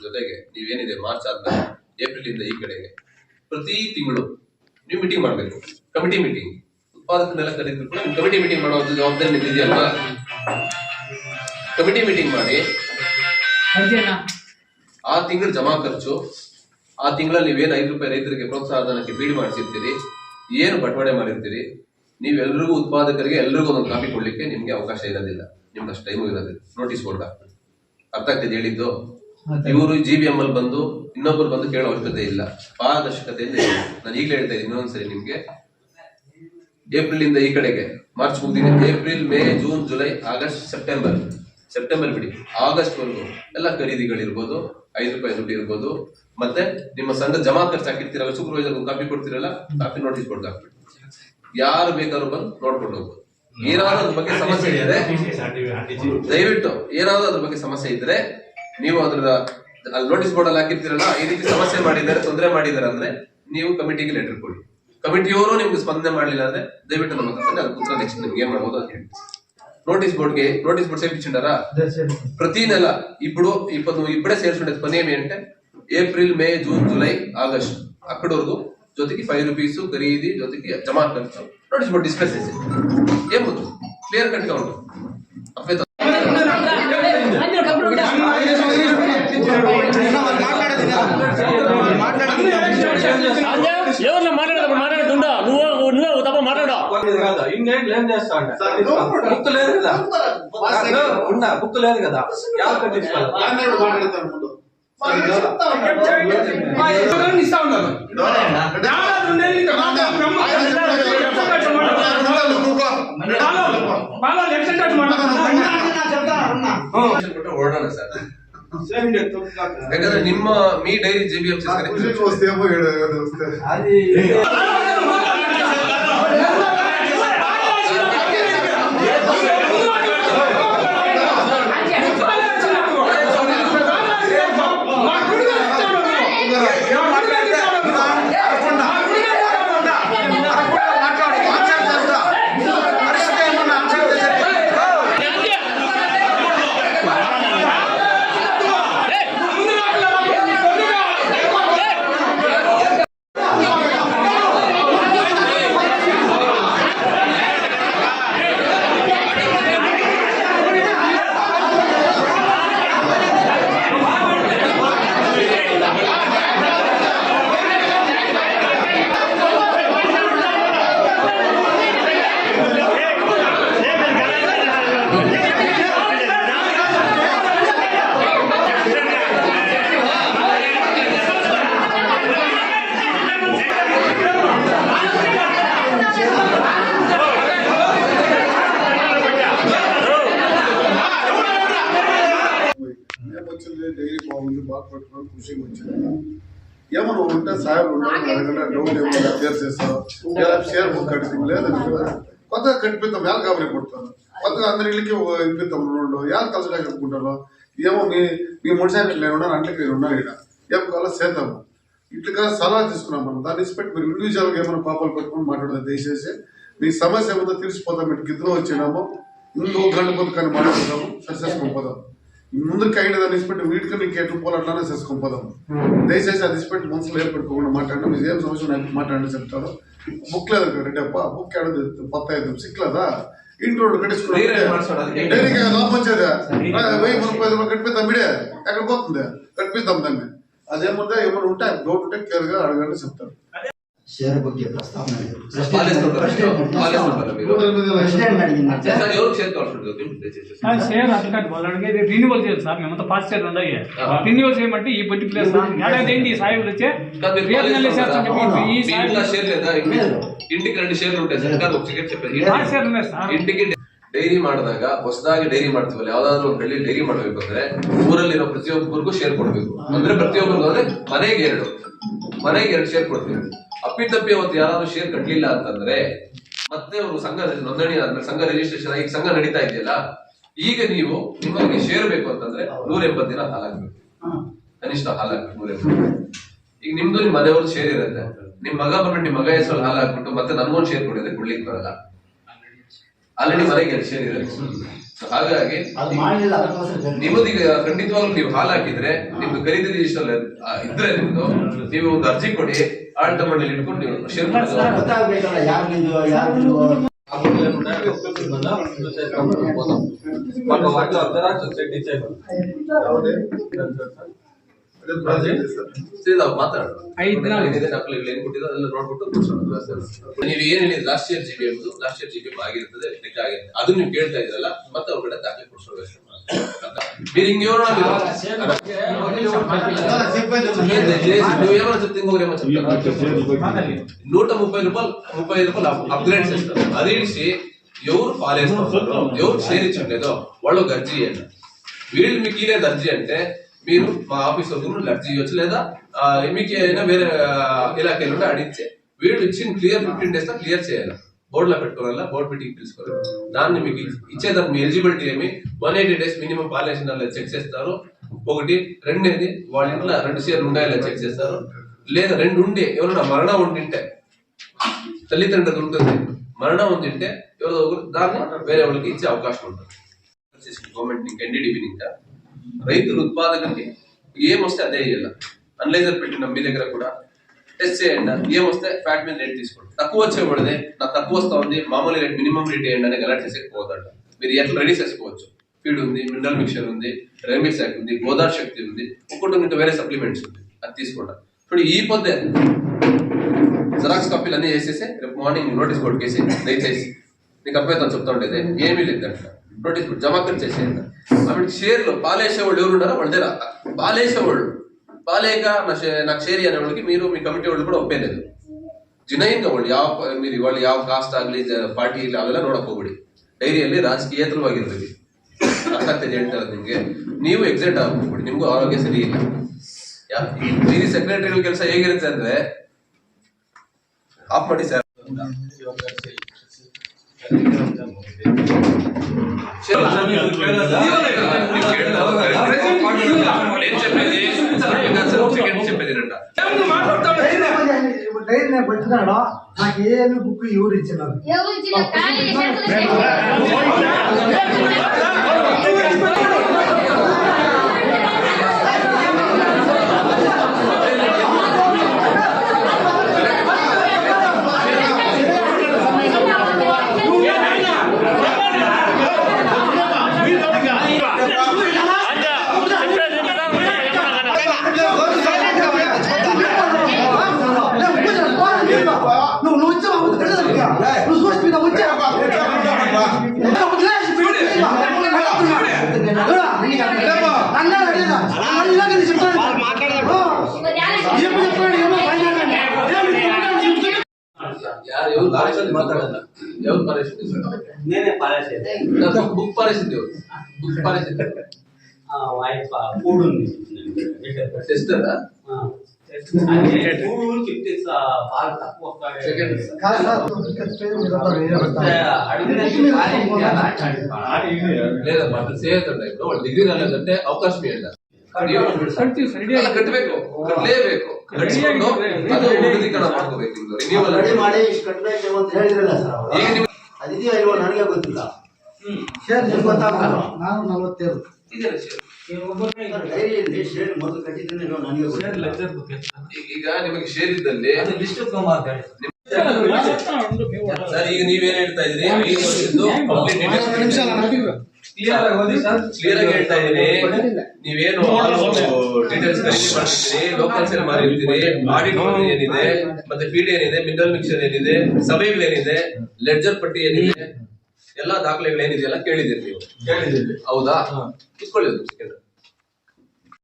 ಜೊತೆಗೆ ನೀವೇನಿದೆ ಮಾರ್ಚ್ ಆದ್ಮೇಲೆ ಏಪ್ರಿಲ್ ಇಂದ ಈ ಕಡೆಗೆ ಪ್ರತಿ ತಿಂಗಳು ನೀವು ಮೀಟಿಂಗ್ ಮಾಡಬೇಕು, ಕಮಿಟಿ ಮೀಟಿಂಗ್. ಉತ್ಪಾದಕನೆಲ್ಲ ಕರೀದ್ರು ಕೂಡ ಕಮಿಟಿ ಮೀಟಿಂಗ್ ಮಾಡೋ ಜವಾಬ್ದಾರಿ ನಿಮ್ದಿದೆಯಲ್ವಾ? ಕಮಿಟಿ ಮೀಟಿಂಗ್ ಮಾಡಿ ಆ ತಿಂಗಳು ಜಮಾ ಖರ್ಚು, ಆ ತಿಂಗಳಲ್ಲಿ ನೀವೇನು ₹5 ರೈತರಿಗೆ ಪ್ರೋತ್ಸಾಹ ಧನಕ್ಕೆ ಬೀಡ್ ಮಾಡಿಸಿರ್ತೀರಿ, ಏನು ಬಟವಾಡೆ ಮಾಡಿರ್ತೀರಿ, ನೀವೆಲ್ರಿಗೂ ಉತ್ಪಾದಕರಿಗೆ ಎಲ್ರಿಗೂ ಒಂದೊಂದು ಕಾಪಿ ಕೊಡ್ಲಿಕ್ಕೆ ನಿಮ್ಗೆ ಅವಕಾಶ ಇರೋದಿಲ್ಲ, ನಿಮ್ಗೆ ಅಷ್ಟು ಟೈಮು ಇರೋದಿಲ್ಲ. ನೋಟಿಸ್ ಬೋರ್ಡ್ ಹಾಕ್ಬೇಕು. ಅರ್ಥ ಆಗ್ತಿದೆ ಹೇಳಿದ್ದು? ಇವರು GBM ಅಲ್ಲಿ ಬಂದು ಇನ್ನೊಬ್ಬರು ಬಂದು ಕೇಳೋ ಅವಶ್ಯಕತೆ ಇಲ್ಲ, ಪಾರದರ್ಶಕತೆಯಿಂದ ಇದೆ. ನಾನು ಈಗಲೇ ಹೇಳ್ತಾ ಇದ್ದೀನಿ ಇನ್ನೊಂದ್ಸರಿ ನಿಮ್ಗೆ, ಏಪ್ರಿಲ್ ಇಂದ ಈ ಕಡೆಗೆ ಮಾರ್ಚ್ ಮುಗಿದಿದೆ. April, May, June, July, August, September ಬಿಡಿ, ಆಗಸ್ಟ್ ವರೆಗೂ ಎಲ್ಲ ಖರೀದಿಗಳಿರ್ಬೋದು, ₹5 ದುಡ್ಡು ಇರ್ಬೋದು, ಮತ್ತೆ ನಿಮ್ಮ ಸಂಘ ಜಮಾ ಖರ್ಚು ಹಾಕಿರ್ತೀರಲ್ಲ, ಸೂಪರ್ವೈಸರ್ ಕಾಪಿ ಕೊಡ್ತಿರಲ್ಲ, ಕಾಪಿ ನೋಟಿಸ್ ಬೋರ್ಡ್ ಹಾಕ್ಬಿಟ್ಟು ಯಾರು ಬೇಕಾದ್ರೂ ಬಂದು ನೋಡ್ಕೊಂಡು ಹೋಗ್ಬೋದು. ಏನಾದ್ರೂ ಅದ್ರ ಬಗ್ಗೆ ಸಮಸ್ಯೆ ಇದ್ರೆ ದಯವಿಟ್ಟು, ಏನಾದ್ರೂ ಅದ್ರ ಬಗ್ಗೆ ಸಮಸ್ಯೆ ಇದ್ರೆ ನೀವು ಅದ್ರ ಅಲ್ಲಿ ನೋಟಿಸ್ ಬೋರ್ಡ್ ಅಲ್ಲಿ ಹಾಕಿರ್ತೀರಲ್ಲ, ಈ ರೀತಿ ಸಮಸ್ಯೆ ಮಾಡಿದ್ದಾರೆ, ತೊಂದರೆ ಮಾಡಿದ್ದಾರೆ ಅಂದ್ರೆ ನೀವು ಕಮಿಟಿಗೆ ಲೆಟರ್ ಕೊಡಿ. ಕಮಿಟಿಯವರು ನಿಮ್ಗೆ ಸ್ಪಂದನೆ ಮಾಡಲಿಲ್ಲ ಅಂದ್ರೆ ದಯವಿಟ್ಟು ನಮ್ಮ ಹತ್ರ ಅದಕ್ಕೆ ಉತ್ತರ ನೆಕ್ಸ್ಟ್ ನಿಮ್ಗೆ ಏನ್ ಮಾಡ್ಬೋದು ಅಂತ ಹೇಳಿ. ನೋಟಿಸ್ బోర్డ్ చేయించిండారా? ప్రతి నెల ఇప్పుడు ఇప్పుడే చేర్చుండేది పని ఏమి అంటే April, May, June, July, August అక్కడి వరకు ಜೊತೆಗೆ ₹5 ಖರೀದಿ ಜೊತೆಗೆ ಜಮಾ ಖರ್ಚು ನೋಟಿಸ್ ಬೋರ್ಡ್ ಡಿಸ್ಕಸ್ చేసి ఏముంది క్లియర్ కట్ గా ఉంటుంది. ఎవరు మాట్లాడుతుండా నువ్వు తప్ప మాట్లాడా ఇంకేం చేస్తా బుక్ లేదు కదా, బుక్ లేదు కదా, ఎవరు కట్టించుకోవాలి ఇస్తా ఉన్నారు. ಓಡೋಣ ಸರ್, ಯಾಕಂದ್ರೆ ನಿಮ್ಮ మీ డైరీ GBM డైరీ బాగుంది, బాగా పెట్టుకోవడం ఖుషిగా వచ్చింది. ఏమన్నా ఉంటే సాయం డౌట్ ఏమన్నా షేర్ చేస్తాం, షేర్ బుక్ కట్టింది లేదంటే కొత్తగా కట్టిపిస్తాం, ఎలా కాబట్టి కొడతాను కొత్తగా అందరి ఇళ్ళకి ఇప్పిస్తాం. ఎలా కలిసిగా చెప్పుకుంటాను, ఏమో మీ మున్సిపాలిటీ నేను ఉన్నాను, అంట్లకి నేను ఉన్నాను, ఇక్కడ ఏం కావాలో చేద్దాము. ఇట్లా సలహా తీసుకున్నాం మనం. దాన్ని ఇన్స్పెక్ట్ మీరు ఇండివిజువల్గా ఏమైనా పాపాలు పెట్టుకుని మాట్లాడదా, దయచేసి మీ సమస్య ఏమన్నా తెలిసిపోతాం. మీకు ఇద్దరు వచ్చినాము, ఇంకో గంట పొద్దు కానీ మాట్లాడుకుంటాము, సరి చేసుకొని పోదాం. ముందుకు అయిన దాన్ని ఇన్స్పెక్ట్ వీటికి నీకు ఎట్లు పోలాట్లనే చేసుకొని పోదాం. దయచేసి అది ఇన్స్పెక్ట్ మనసులో ఏర్పెట్టుకోకుండా మాట్లాడినా, మీరు ఏం సమస్య నాకు మాట్లాడి చెప్తారు. బుక్ లేదు రెడ్డి అప్ప, బుక్ ఏడాది 10 సిక్లేదా, ఇంట్లో కట్టించుకున్నా డైరీగా లాభం వచ్చేదా, ₹1000 కట్టిపిద్దాం, మీడే ఎక్కడ పోతుంది, కట్టిపిద్దాం దాన్ని. అదేముందా ఏమైనా ఉంటే డౌట్ ఉంటే క్లియర్ గా అడగండి చెప్తారు. షేర్ ಬಗ್ಗೆ ಪ್ರಸ್ತಾವನೆ షేర్ అట్లా వాళ్ళకి రిన్యూవల్ చేయాలి సార్. మేమంతా పాస్ షేర్ ఉన్నాయి, రిన్యూవల్ చేయమంటే ఈ పర్టికులర్ ఏడాది సాయిబులు వచ్చే ఇంటికి 2 షేర్లు ఉంటాయి సార్. ఇంటికి ಡೈರಿ ಮಾಡಿದಾಗ ಹೊಸದಾಗಿ ಡೈರಿ ಮಾಡ್ತೀವಲ್ಲ, ಯಾವ್ದಾದ್ರು ಒಂದು ಹಳ್ಳಿ ಡೈರಿ ಮಾಡಬೇಕು ಅಂದ್ರೆ ಊರಲ್ಲಿರೋ ಪ್ರತಿಯೊಬ್ಬರಿಗೂ ಶೇರ್ ಕೊಡ್ಬೇಕು. ಅಂದ್ರೆ ಪ್ರತಿಯೊಬ್ಬರಿಗೂ ಅಂದ್ರೆ ಮನೆಗೆ 2 ಶೇರ್ ಕೊಡ್ತೀವಿ. ಅಪ್ಪಿತಪ್ಪಿ ಅವತ್ತು ಯಾರಾದ್ರೂ ಶೇರ್ ಕಟ್ಟಲಿಲ್ಲ ಅಂತಂದ್ರೆ ಮತ್ತೆ ಅವರು ಸಂಘ ನೋಂದಣಿ ಆದ್ಮೇಲೆ ಸಂಘ ರಿಜಿಸ್ಟ್ರೇಷನ್ ಈಗ ಸಂಘ ನಡೀತಾ ಇದೆಯಲ್ಲ, ಈಗ ನೀವು ನಿಮಗೆ ಶೇರ್ ಬೇಕು ಅಂತಂದ್ರೆ 180 ದಿನ ಹಾಲಾಗ್ಬೇಕು, ಕನಿಷ್ಠ ಹಾಲಾಗ್ಬೇಕು 180. ಈಗ ನಿಮ್ದು ನಿಮ್ ಮನೆಯವ್ರದ್ದು ಶೇರ್ ಇರುತ್ತೆ, ನಿಮ್ ಮಗ ಬಂದ್ಬಿಟ್ಟು ನಿಮ್ ಮಗ ಹೆಸರು ಹಾಲಾಗ್ಬಿಟ್ಟು ಮತ್ತೆ ನನ್ಗೊಂದು ಶೇರ್ ಕೊಡಿದ್ರೆ ಕೊಡ್ಲಿಕ್ಕೆ ಬರಲ್ಲ. ಆಲ್ರೆಡಿ ಮನೆಗೆ ಶೇರ್ ಇದೆ. So ಹಾಗಾಗಿ ಅದು ಮಾಡಲಿಲ್ಲ ಅದಕ್ಕೋಸ್ಕರ ನಿಮ್ಮದು ಈಗ ಖಂಡಿತವಾಗ್ಲೂ ನೀವು ಹಾಲು ಹಾಕಿದ್ರೆ ನಿಮ್ದು ಖರೀದಿ ರಿಜಿಸ್ಟರ್ ಇದ್ರೆ ನಿಮ್ದು ನೀವು ಒಂದು ಅರ್ಜಿ ಕೊಡಿ, ಆಡಳಿತ ಮಂಡಳಿ ಇಟ್ಕೊಂಡು ನೀವು ಶೇರ್ ಗೊತ್ತಾಗ್ಬೇಕಲ್ಲ ಯಾರು ನಿಂದು ಯಾರು ನಿಂದು. మాకు వాటిలో అర్ధరాక్ష సెట్ ఇచ్చాయి ಅದೇ ಪ್ರಾಜೆಕ್ಟ್ ಸರ್. ಸರಿ ನಾವು ಮಾತಾಡೋಣ. 5 ದಿನ ನಕಲಿ ಏನ್ ಕೊಟ್ಟಿದ್ದು ಅದೆಲ್ಲ ನೋಡ್ಬಿಟ್ಟು ನೀವು ಏನ್ ಹೇಳಿದ್ರೆ ಲಾಸ್ಟ್ ಇಯರ್ ಜಿಬಿ ಎಂಬುದು ಲಾಸ್ಟ್ ಇಯರ್ ಜಿಬಿ ಆಗಿರ್ತದೆ, ಲೆಕ್ಕ ಆಗಿರುತ್ತೆ. ಅದು ನೀವು ಕೇಳ್ತಾ ಇದ್ರಲ್ಲ, ಮತ್ತೆ ಅವ್ರ ಕಡೆ ದಾಖಲೆ ಕೊಡಿಸೋ ವ್ಯವಸ್ಥೆ మీరు ఇంకెవరో నువ్వేమో చెప్తే ఇంకొకరేమో చెప్తారు. 130 రూపాయలు అప్గ్రేడ్ చేస్తారు. అది ఇడిచి ఎవరు పాలేస్తారు, ఎవరు షేర్ ఇచ్చట్లేదో వాళ్ళు గర్జీ చేయండి. వీళ్ళు మీకు ఇలేదు అర్జీ అంటే మీరు మా ఆఫీస్ వరకు గర్జీ ఇవ్వచ్చు, లేదా మీకు ఏదైనా వేరే ఇలాఖలు ఉంటే అడిగితే వీళ్ళు ఇచ్చిన క్లియర్ 15 days క్లియర్ చేయాలి. బోర్డులో పెట్టుకోవాలా, బోర్డు మీటింగ్ పిలుచుకోవాలి. దాన్ని మీకు ఇచ్చేదానికి మీ ఎలిజిబిలిటీ ఏమి 180 days మినిమం పాలేషన్ చెక్ చేస్తారు. ఒకటి. రెండేది వాళ్ళ ఇంట్లో 2 షేర్లు ఉన్నాయో చెక్ చేస్తారు. లేదా 2 ఉండి ఎవరైనా మరణం ఉండింటే, తల్లిదండ్రులు ఉంటుంది, మరణం ఉండింటే ఎవరో ఒకరు దాన్ని వేరే వాళ్ళకి ఇచ్చే అవకాశం ఉంటుంది. గవర్నమెంట్ ఇంకా ఎన్డీడీబీ ఇంకా రైతులు ఉత్పాదకునికి ఏమొస్తే అదే ఇవ్వాలి. అనలైజర్ పెట్టిన మీ దగ్గర కూడా టెస్ట్ చేయండి, ఏమొస్తే ఫ్యాట్ మీద రేట్ తీసుకోండి. తక్కువ వచ్చేవాడిదే నాకు తక్కువ వస్తా ఉంది, మామూలు రేట్ మినిమం రేట్ వేయండి అని అలర్ట్ చేసేకపోతాడు. మీరు ఎట్లా రెడీ చేసుకోవచ్చు. ఫీడ్ ఉంది, మినరల్ మిక్చర్ ఉంది, రెమిక్స్ యాక్ట్ ఉంది, గోదావరి శక్తి ఉంది, ఒక్కటి ఇంకా వేరే సప్లిమెంట్స్ ఉంది, అది తీసుకోండి. ఇప్పుడు ఈ పొద్దే జెరాక్స్ కాపీలు అన్ని చేసేసి రేపు మార్నింగ్ నోటీస్ బోర్డు కేసి దయచేసి నీకు అభ్యర్థం చెప్తా ఉండేది ఏమీ లేదంట. నోటీస్ బోర్డు జమాకర్ చేసేయండి. అప్పటికి షేర్లు పాలేసేవాళ్ళు ఎవరు ఉన్నారో వాళ్ళ దగ్గర పాలేసేవాళ్ళు పాలేక నాకు షేర్ అనే వాళ్ళకి మీరు మీ కమిటీ వాళ్ళు కూడా ಒಪ್ಪೇలేదు. ಜಿನೈನ್ ತಗೊಳ್ಳಿ, వాళ్ళు ಯಾವ ಕಾಸ್ಟ್ ಆಗ್ಲಿ ಪಾರ್ಟಿ ಇಲ್ಲ ಅವೆಲ್ಲ ನೋಡಕ್ ಹೋಗ್ಬಿಡಿ. ಡೈರಿಯಲ್ಲಿ ರಾಜಕೀಯೇತರವಾಗಿರ್ಬೇಕು. ಅರ್ಥ ಆಗ್ತದೆ ಹೇಳ್ತಾರೆ ನಿಮ್ಗೆ. ನೀವು ಎಕ್ಸೈಟ್ ಆಗ್ಬಿಡಿ, ನಿಮ್ಗೂ ಆರೋಗ್ಯ ಸರಿ ಇಲ್ಲ. ಈ ಸೆಕ್ರೆಟರಿಗಳ ಕೆಲಸ ಹೇಗಿರುತ್ತೆ ಅಂದ್ರೆ ಆಫ್ ಮಾಡಿ ಸರ್. చెప్పేది డైరీ పెట్టినాడు, నాకు ఏమి బుక్ ఎవరు ఇచ్చినారు. ఎవరు మాట్లాడాల, ఎవరు పారేసింది? నేనే పారేసేది. బుక్ పారేసింది ఎవరు? బుక్ పారేసింది కూడు ఉంది టెస్టరా? కూడు చెప్తే బాగా తక్కువ సెకండ్ లేదమ్మా, అట్లా చేయొద్దండి. ఇప్పుడు వాళ్ళు డిగ్రీ రాలేదంటే అవకాశం ఇవ్వండి. ಕಟ್ಟಬೇಕು, ಕಟ್ಟಲೇಬೇಕು. ರೆಡಿ ಮಾಡಿ ಇಷ್ಟು ಕಟ್ಟಬೇಕು ಅಂತ ಹೇಳಿದ್ರಲ್ಲ ಸರ್ ಅವರು. ಅದಿದೆಯೋ ಇಲ್ವೋ ನನಗೆ ಗೊತ್ತಿಲ್ಲ. ಶೇರ್ ಗೊತ್ತಾಗಲ್ಲ. ನಾನು 47 ಡೈರಿಯಲ್ಲಿ ಶೇರ್ ಮೊದಲು ಕಟ್ಟಿದ್ರೆ ನನಗೆ ಈಗ ನಿಮಗೆ ಶೇರ್ ಇದ್ದಲ್ಲಿ ಲಿಸ್ಟ್ ಸರ್, ಈಗ ನೀವೇನ್ ಹೇಳ್ತಾ ಇದ್ರಿ, 5 ವರ್ಷದ್ದು ಕ್ಲಿಯರ್ ಆಗಿ ಹೇಳ್ತಾ ಇದೀನಿ. ನೀವೇನು ಡೀಟೇಲ್ಸ್ ಖರೀದಿ ಮಾಡ್ತಿದ್ದೀರಿ, ಲೋಕಲ್ ಸೇಲ್ ಮಾಡಿರ್ತೀರಿ, ಆಡಿಟ್ ಏನಿದೆ, ಮತ್ತೆ ಫೀಡ್ ಏನಿದೆ, ಮಿನರಲ್ ಮಿಕ್ಸರ್ ಏನಿದೆ, ಸಭೆಗಳೇನಿದೆ, ಲೆಡ್ಜರ್ ಪಟ್ಟಿ ಏನಿದೆ, ಎಲ್ಲಾ ದಾಖಲೆಗಳು ಏನಿದೆ ಎಲ್ಲ ಕೇಳಿದಿರಿ ನೀವು. ಕೇಳಿದ್ದೀವಿ. ಹೌದಾ? ಇಟ್ಕೊಳ್ಳಿ.